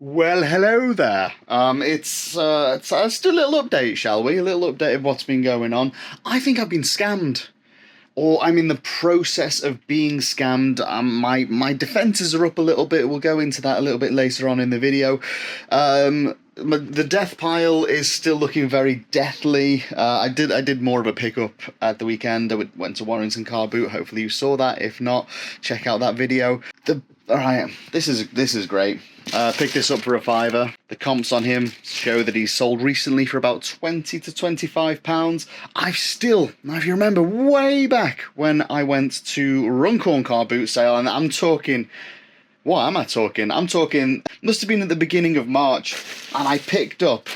Well, hello there. Let's do a little update, shall we? A little update of what's been going on. I think I've been scammed, or I'm in the process of being scammed. My defenses are up a little bit. We'll go into that a little bit later on in the video. The death pile is still looking very deathly. I did more of a pickup at the weekend. I went to Warrington Car Boot. Hopefully you saw that. If not, check out that video. All right, this is great. Picked this up for a fiver. The comps on him show that he's sold recently for about £20 to £25. Now if you remember way back when I went to Runcorn Car Boot sale, and I'm talking, what am I talking? I'm talking, must have been at the beginning of March, and I picked up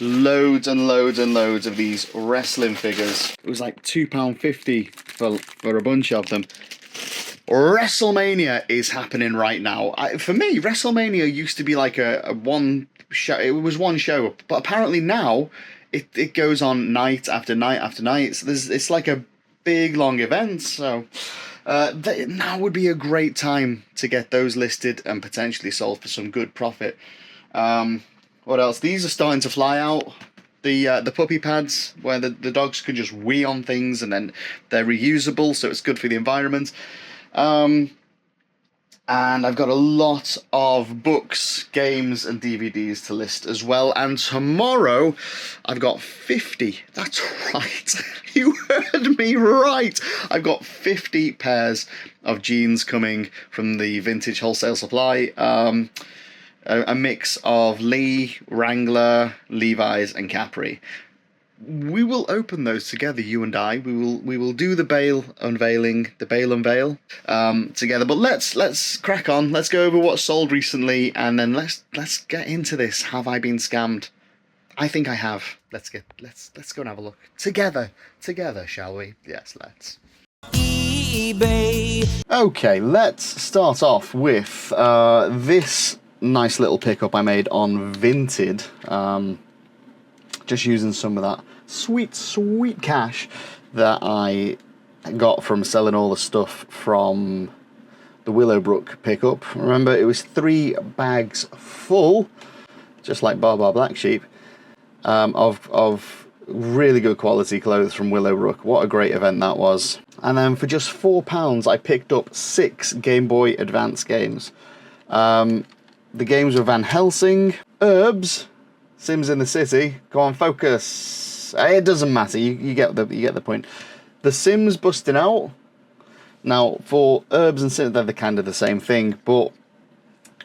loads and loads and loads of these wrestling figures. It was like £2.50 for a bunch of them. WrestleMania is happening right now. For me, WrestleMania used to be like a one show. It was one show, but apparently now it goes on night after night after night. So it's like a big long event. So now would be a great time to get those listed and potentially sold for some good profit. What else? These are starting to fly out. The puppy pads where the dogs can just wee on things and then they're reusable, so it's good for the environment. And I've got a lot of books, games, and DVDs to list as well. And tomorrow, I've got 50. That's right. You heard me right. I've got 50 pairs of jeans coming from the Vintage Wholesale Supply. A mix of Lee, Wrangler, Levi's, and Capri. We will open those together, you and I. We will do the bail unveiling, the bail unveil together. But let's crack on. Let's go over what's sold recently, and then let's get into this. Have I been scammed? I think I have. Let's go and have a look together, shall we? Yes, let's. eBay. Okay, let's start off with this nice little pickup I made on Vinted. Just using some of that sweet cash that I got from selling all the stuff from the Willowbrook pickup. Remember, it was 3 bags full, just like Bar Black Sheep, of really good quality clothes from Willowbrook. What a great event that was. And then for just £4, I picked up 6 Game Boy Advance games. The games were Van Helsing, Herbs, Sims in the City. Go on, focus. It doesn't matter. You get the point. The Sims busting out. Now for Herbs and Sims, they're kind of the same thing, but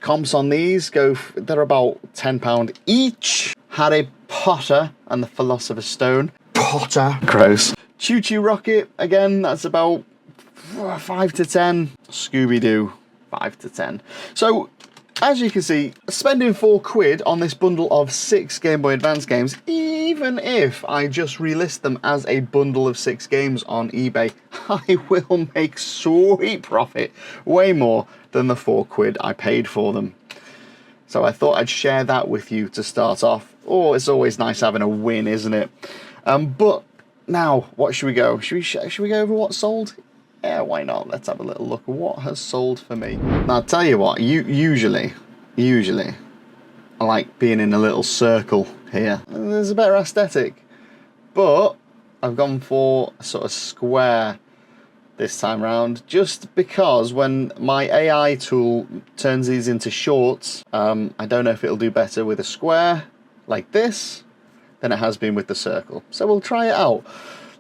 comps on these they're about £10 each. Harry Potter and the Philosopher's Stone. Potter. Gross. Choo Choo Rocket. Again, that's about 5 to 10. Scooby Doo. 5 to 10. So, as you can see, spending £4 on this bundle of 6 Game Boy Advance games, even if I just relist them as a bundle of 6 games on eBay, I will make sweet profit, way more than the £4 I paid for them. So I thought I'd share that with you to start off. Oh, it's always nice having a win, isn't it? But now, what should we go? Should we go over what sold? Yeah, why not? Let's have a little look at what has sold for me. Now, I'll tell you what, usually, I like being in a little circle here. There's a better aesthetic. But I've gone for a sort of square this time round, just because when my AI tool turns these into shorts, I don't know if it'll do better with a square like this than it has been with the circle. So we'll try it out.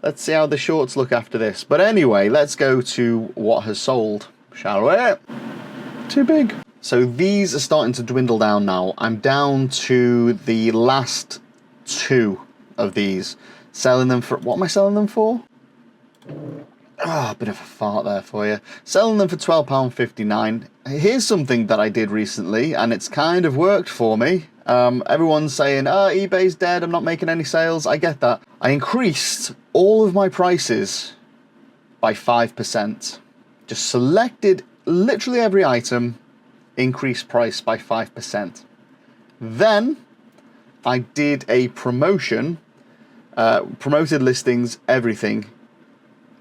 Let's see how the shorts look after this. But anyway, let's go to what has sold, shall we? Too big. So these are starting to dwindle down now. I'm down to the last 2 of these. Selling them for, what am I selling them for? Ah, a bit of a fart there for you. Selling them for £12.59. Here's something that I did recently, and it's kind of worked for me. Everyone's saying, eBay's dead, I'm not making any sales. I get that. I increased all of my prices by 5%. Just selected literally every item, increased price by 5%. Then I did a promotion, promoted listings, everything,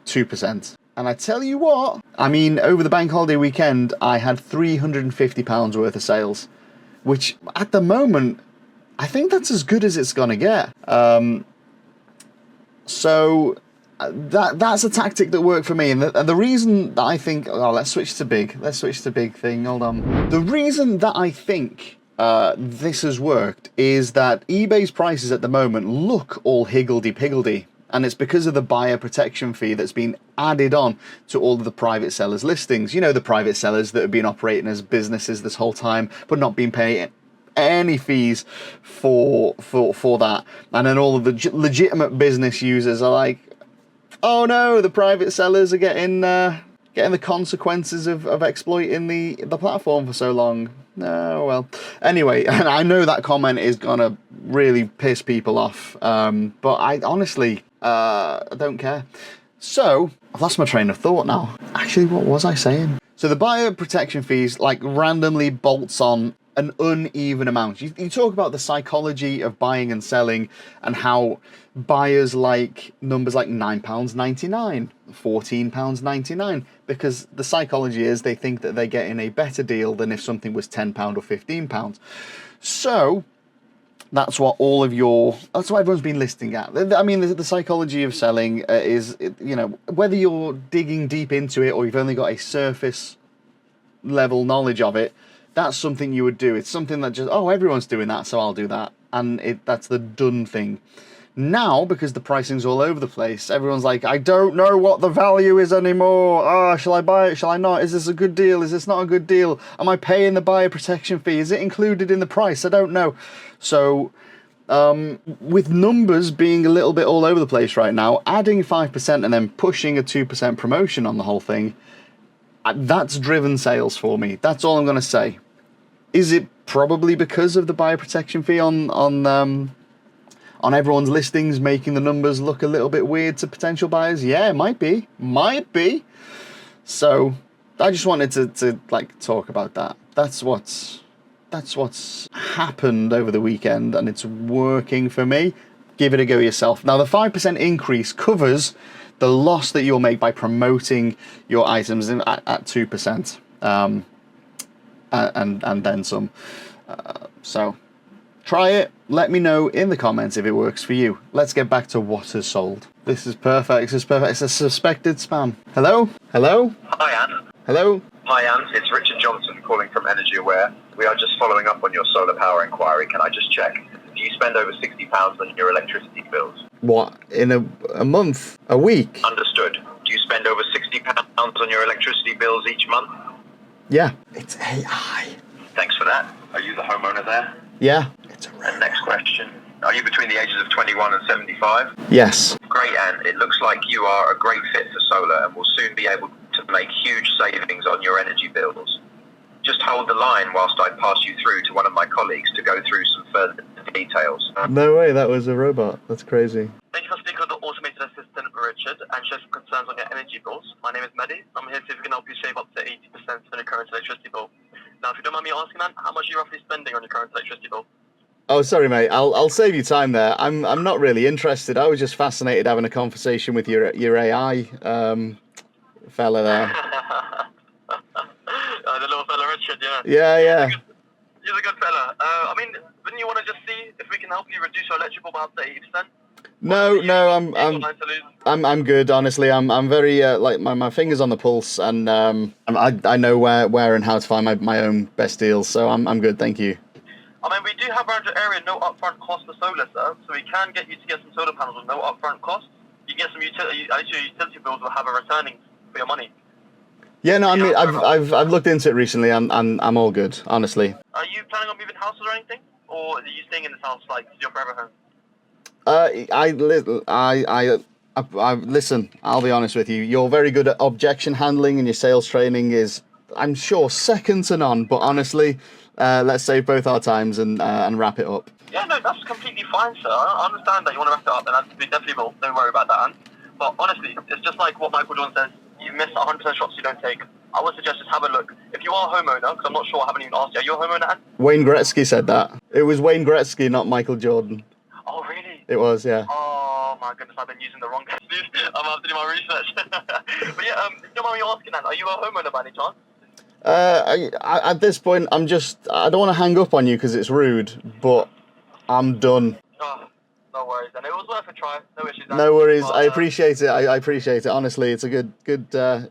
2%. And I tell you what, I mean, over the bank holiday weekend, I had £350 worth of sales. which at the moment, I think that's as good as it's going to get. So that's a tactic that worked for me. And the reason that I think... Oh, let's switch to big. Let's switch to big thing. Hold on. The reason that I think this has worked is that eBay's prices at the moment look all higgledy-piggledy. And it's because of the buyer protection fee that's been added on to all of the private sellers' listings. You know, the private sellers that have been operating as businesses this whole time, but not been paying any fees for that. And then all of the legitimate business users are like, oh no, the private sellers are getting the consequences of exploiting the platform for so long. Oh, well. Anyway, and I know that comment is going to really piss people off, but I honestly don't care. So, I've lost my train of thought now. Actually, what was I saying? So the buyer protection fees like randomly bolts on an uneven amount. You talk about the psychology of buying and selling and how buyers like numbers like £9.99, £14.99, because the psychology is they think that they're getting a better deal than if something was £10 or £15. So that's what that's what everyone's been listing at. I mean, the psychology of selling is, you know, whether you're digging deep into it or you've only got a surface level knowledge of it, that's something you would do. It's something that just, oh, everyone's doing that, so I'll do that. And that's the done thing. Now, because the pricing's all over the place, everyone's like, I don't know what the value is anymore. Oh, shall I buy it? Shall I not? Is this a good deal? Is this not a good deal? Am I paying the buyer protection fee? Is it included in the price? I don't know. So, with numbers being a little bit all over the place right now, adding 5% and then pushing a 2% promotion on the whole thing, that's driven sales for me. That's all I'm going to say. Is it probably because of the buyer protection fee on everyone's listings, making the numbers look a little bit weird to potential buyers? Yeah, it might be. So I just wanted to like talk about that. That's what's happened over the weekend, and it's working for me. Give it a go yourself. Now the 5% increase covers the loss that you'll make by promoting your items at 2%, and then some. So try it. Let me know in the comments if it works for you. Let's get back to what has sold. This is perfect. It's a suspected spam. Hello? Hi, Anne. Hello? Hi, Anne. It's Richard Johnson calling from Energy Aware. We are just following up on your solar power inquiry. Can I just check? Do you spend over £60 on your electricity bills? What, in a month? A week? Understood. Do you spend over £60 on your electricity bills each month? Yeah. It's AI. Thanks for that. Are you the homeowner there? Yeah. And next question. Are you between the ages of 21 and 75? Yes. Great, Anne. It looks like you are a great fit for solar and will soon be able to make huge savings on your energy bills. Just hold the line whilst I pass you through to one of my colleagues to go through some further details. No way, that was a robot. That's crazy. Thank you for speaking with the automated assistant, Richard, and share some concerns on your energy bills. My name is Mehdi. I'm here to see if we can help you save up to 80% on your current electricity bill. Now, if you don't mind me asking, man, how much are you roughly spending on your current electricity bill? Oh, sorry, mate. I'll save you time there. I'm not really interested. I was just fascinated having a conversation with your AI fella there. The little fella, Richard, yeah. Yeah. He's a good fella. I mean, wouldn't you want to just see if we can help you reduce your electrical bill up to 80%? No, I'm good. Honestly, I'm very like my fingers on the pulse, and I know where and how to find my own best deals. So I'm good. Thank you. I mean, we do have around your area no upfront cost for solar, sir. So we can get you to get some solar panels with no upfront cost. You get some utility bills will have a returning for your money. Yeah, no, I mean, I've looked into it recently, and I'm all good, honestly. Are you planning on moving houses or anything, or are you staying in this house like your forever home? I listen. I'll be honest with you. You're very good at objection handling, and your sales training is, I'm sure, second to none. But honestly, let's save both our times and wrap it up. Yeah, no, that's completely fine, sir. I understand that you want to wrap it up, and we definitely will. Don't worry about that, Anne. But honestly, it's just like what Michael Jordan says. You miss 100% shots you don't take. I would suggest just have a look. If you are a homeowner, because I'm not sure, I haven't even asked you, are you a homeowner, Anne? Wayne Gretzky said that. It was Wayne Gretzky, not Michael Jordan. Oh, really? It was, yeah. Oh, my goodness, I've been using the wrong dude. I'm going to have to do my research. But yeah, don't mind me asking, Anne, are you a homeowner by any chance? At this point, I don't want to hang up on you because it's rude, but I'm done. Oh, no worries, and it was worth a try. No issues. No worries. But, I appreciate it. I appreciate it. Honestly, it's a good.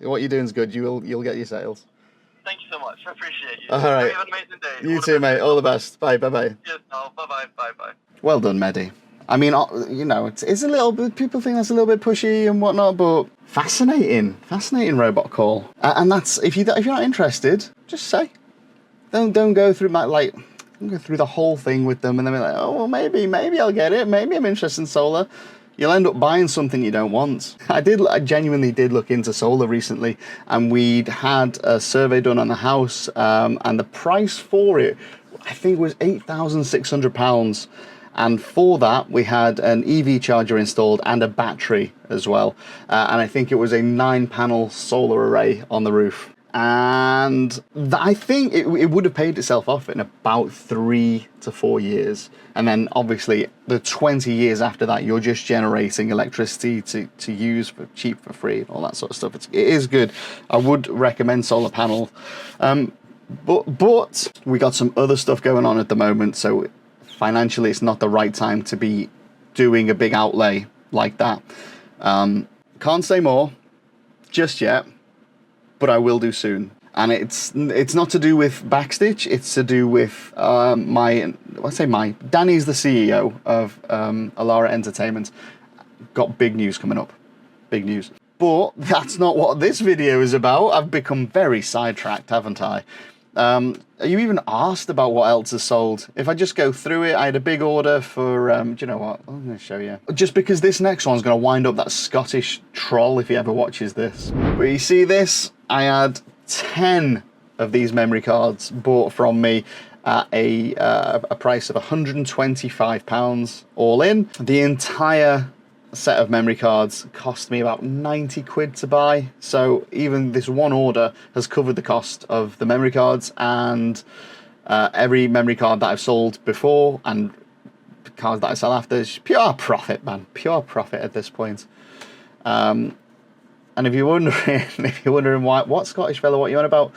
What you're doing is good. You'll get your sales. Thank you so much. I appreciate you. All right. Have an amazing day. You too, mate. All the best. Bye. Bye. Cheers. Now. Bye. Bye. Well done, Mehdi. I mean, you know, it's a little bit. People think that's a little bit pushy and whatnot, but fascinating robot call. And that's if you're not interested, just say. Don't go through don't go through the whole thing with them and then be like, oh well, maybe I'll get it. Maybe I'm interested in solar. You'll end up buying something you don't want. I genuinely did look into solar recently, and we'd had a survey done on the house, and the price for it, I think, was £8,600. And for that, we had an EV charger installed and a battery as well. And I think it was a 9-panel solar array on the roof. And I think it would have paid itself off in about 3 to 4 years. And then obviously the 20 years after that, you're just generating electricity to use for cheap, for free, and all that sort of stuff. It is good. I would recommend solar panel. But we got some other stuff going on at the moment, so financially it's not the right time to be doing a big outlay like that. Can't say more just yet, but I will do soon. And it's not to do with Backstitch, it's to do with Danny's the CEO of Alara Entertainment. Got big news coming up. Big news. But that's not what this video is about. I've become very sidetracked, haven't I? You even asked about what else is sold. If I just go through it, I had a big order for, do you know what? I'm going to show you. Just because this next one's going to wind up that Scottish troll if he ever watches this. But you see this? I had 10 of these memory cards bought from me at a price of £125 all in. The entire set of memory cards cost me about 90 quid to buy, so even this one order has covered the cost of the memory cards and every memory card that I've sold before and cards that I sell after. Is pure profit, man, pure profit at this point. And if you're wondering what Scottish fella, what you on about,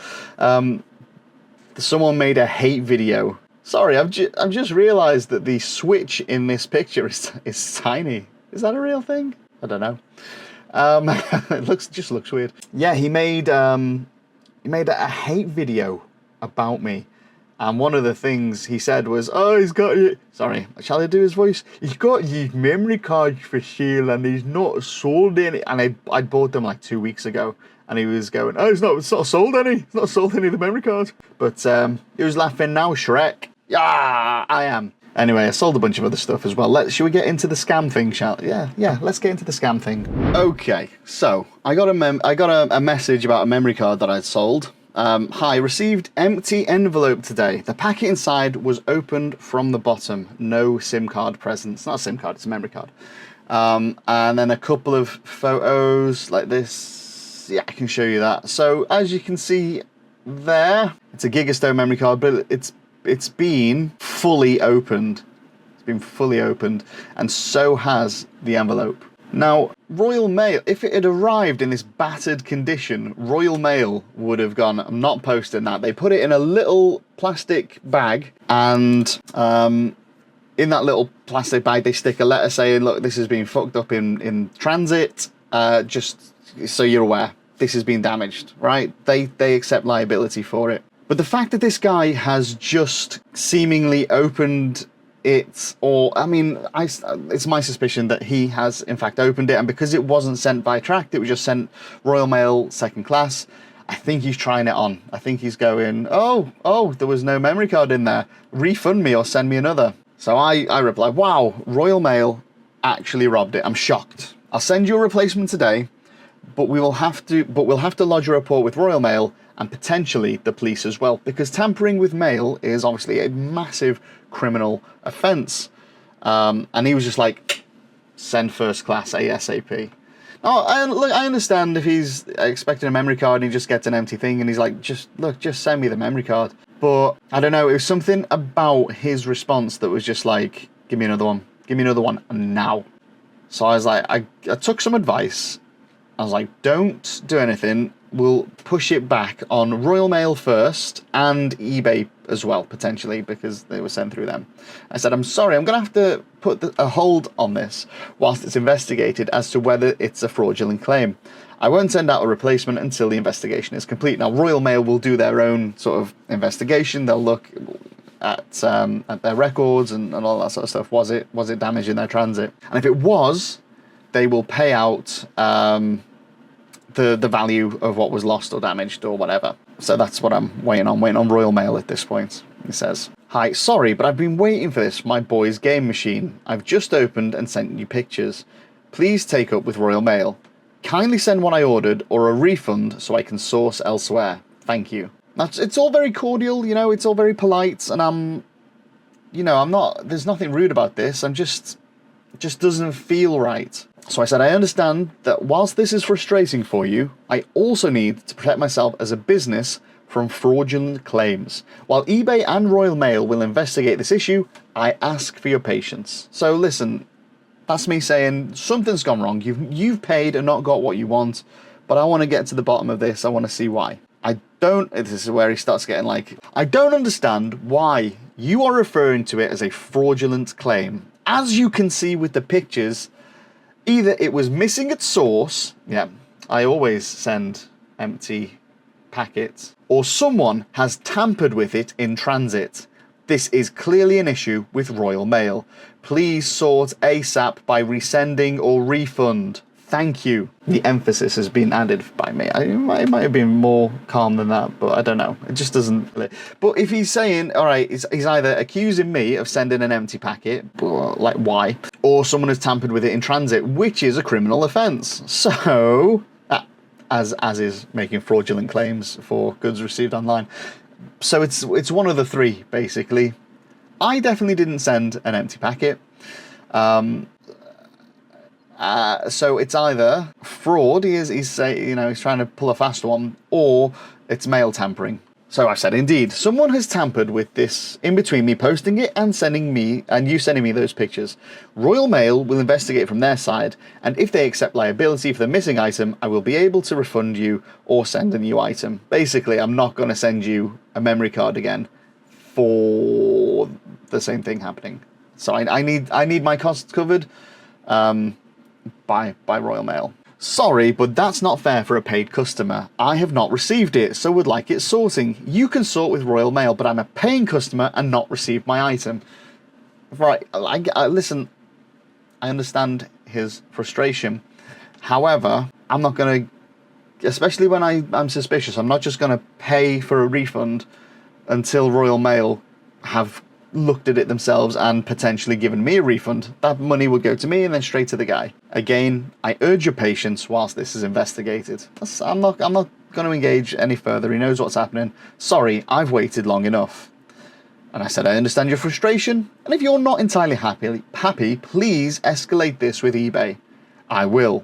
someone made a hate video. Sorry, I've just realised that the switch in this picture is tiny. Is that a real thing? I don't know. It just looks weird. Yeah, he made a hate video about me, and one of the things he said was, "Oh, he's got you." Sorry, shall I do his voice? He's got these memory cards for sale, and he's not sold any. And I bought them like 2 weeks ago, and he was going, "Oh, it's not sold any. It's not sold any of the memory cards." But he was laughing now, Shrek. Yeah, I am. Anyway, I sold a bunch of other stuff as well. Should we get into the scam thing, shall we? Yeah, let's get into the scam thing. Okay, so I got a message about a memory card that I'd sold. Hi, received empty envelope today. The packet inside was opened from the bottom. No SIM card present. It's not a SIM card, it's a memory card. And then a couple of photos like this. Yeah, I can show you that. So, as you can see there, it's a Gigastone memory card, but it's been fully opened. It's been fully opened, and so has the envelope. Now, Royal Mail, if it had arrived in this battered condition, Royal Mail would have gone, I'm not posting that. They put it in a little plastic bag, and in that little plastic bag, they stick a letter saying, look, this has been fucked up in transit, just so you're aware. This has been damaged, right? They accept liability for it. But the fact that this guy has just seemingly opened it, or, I mean, it's my suspicion that he has, in fact, opened it, and because it wasn't sent by tract, it was just sent Royal Mail second class, I think he's trying it on. I think he's going, oh, there was no memory card in there. Refund me or send me another. So I replied, wow, Royal Mail actually robbed it. I'm shocked. I'll send you a replacement today, but we'll have to lodge a report with Royal Mail and potentially the police as well, because tampering with mail is obviously a massive criminal offence. And he was just like, send first class ASAP. Now, I understand if he's expecting a memory card and he just gets an empty thing and he's like, just send me the memory card. But I don't know, it was something about his response that was just like, give me another one now. So I was like, I took some advice. I was like, don't do anything. will push it back on Royal Mail first and eBay as well, potentially, because they were sent through them. I said, I'm sorry, I'm going to have to put a hold on this whilst it's investigated as to whether it's a fraudulent claim. I won't send out a replacement until the investigation is complete. Now, Royal Mail will do their own sort of investigation. They'll look at their records and all that sort of stuff. Was it damaged in their transit? And if it was, they will pay out the value of what was lost or damaged or whatever. So that's what I'm waiting on Royal Mail at this point. He says, "Hi, sorry, but I've been waiting for this for my boy's game machine. I've just opened and sent you pictures. Please take up with Royal Mail. Kindly send what I ordered or a refund so I can source elsewhere. Thank you." It's all very cordial, it's all very polite, and I'm not, there's nothing rude about this. It just doesn't feel right. So I said, I understand that whilst this is frustrating for you, I also need to protect myself as a business from fraudulent claims. While eBay and Royal Mail will investigate this issue, I ask for your patience. So listen, that's me saying something's gone wrong. You've paid and not got what you want, but I want to get to the bottom of this. I want to see why. This is where he starts getting like, I don't understand why you are referring to it as a fraudulent claim. As you can see with the pictures, either it was missing at source, yeah, I always send empty packets, or someone has tampered with it in transit. This is clearly an issue with Royal Mail. Please sort ASAP by resending or refund. Thank you. The emphasis has been added by me. It might have been more calm than that, but I don't know. It just doesn't. But if he's saying, all right, he's either accusing me of sending an empty packet, like why, or someone has tampered with it in transit, which is a criminal offence. So, as is making fraudulent claims for goods received online. So it's one of the three, basically. I definitely didn't send an empty packet. So it's either fraud, he's trying to pull a fast one, or it's mail tampering. So I said, indeed, someone has tampered with this in between me posting it and you sending me those pictures. Royal Mail will investigate from their side, and if they accept liability for the missing item, I will be able to refund you or send a new item. Basically, I'm not going to send you a memory card again for the same thing happening. So I need my costs covered. By Royal Mail. Sorry, but that's not fair for a paid customer. I have not received it, so would like it sorting. You can sort with Royal Mail, but I'm a paying customer and not received my item. Right, listen, I understand his frustration. However, I'm not going to, especially when I'm suspicious, I'm not just going to pay for a refund until Royal Mail have looked at it themselves and potentially given me a refund. That money would go to me and then straight to the guy. Again, I urge your patience whilst this is investigated. I'm not going to engage any further. He knows what's happening. Sorry, I've waited long enough. And I said, I understand your frustration, and if you're not entirely happy, please escalate this with eBay. I will.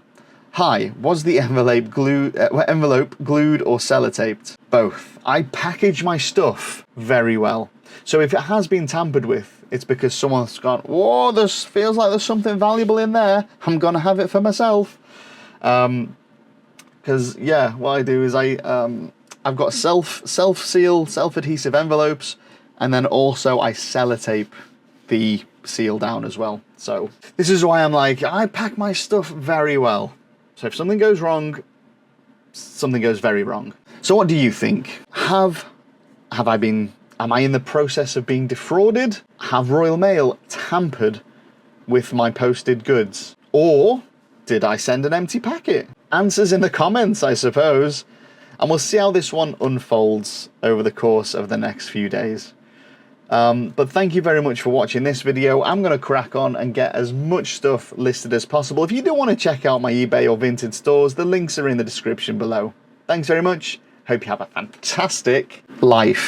Hi, was the envelope glued or sellotaped? Both. I package my stuff very well. So if it has been tampered with, it's because someone's gone, whoa, this feels like there's something valuable in there. I'm going to have it for myself. Because, yeah, what I do is I've got self-seal, self-adhesive envelopes, and then also I sellotape the seal down as well. So this is why I'm like, I pack my stuff very well. So if something goes wrong, something goes very wrong. So what do you think? Am I in the process of being defrauded? Have Royal Mail tampered with my posted goods? Or did I send an empty packet? Answers in the comments, I suppose. And we'll see how this one unfolds over the course of the next few days. But thank you very much for watching this video. I'm going to crack on and get as much stuff listed as possible. If you do want to check out my eBay or Vinted stores, the links are in the description below. Thanks very much. Hope you have a fantastic life.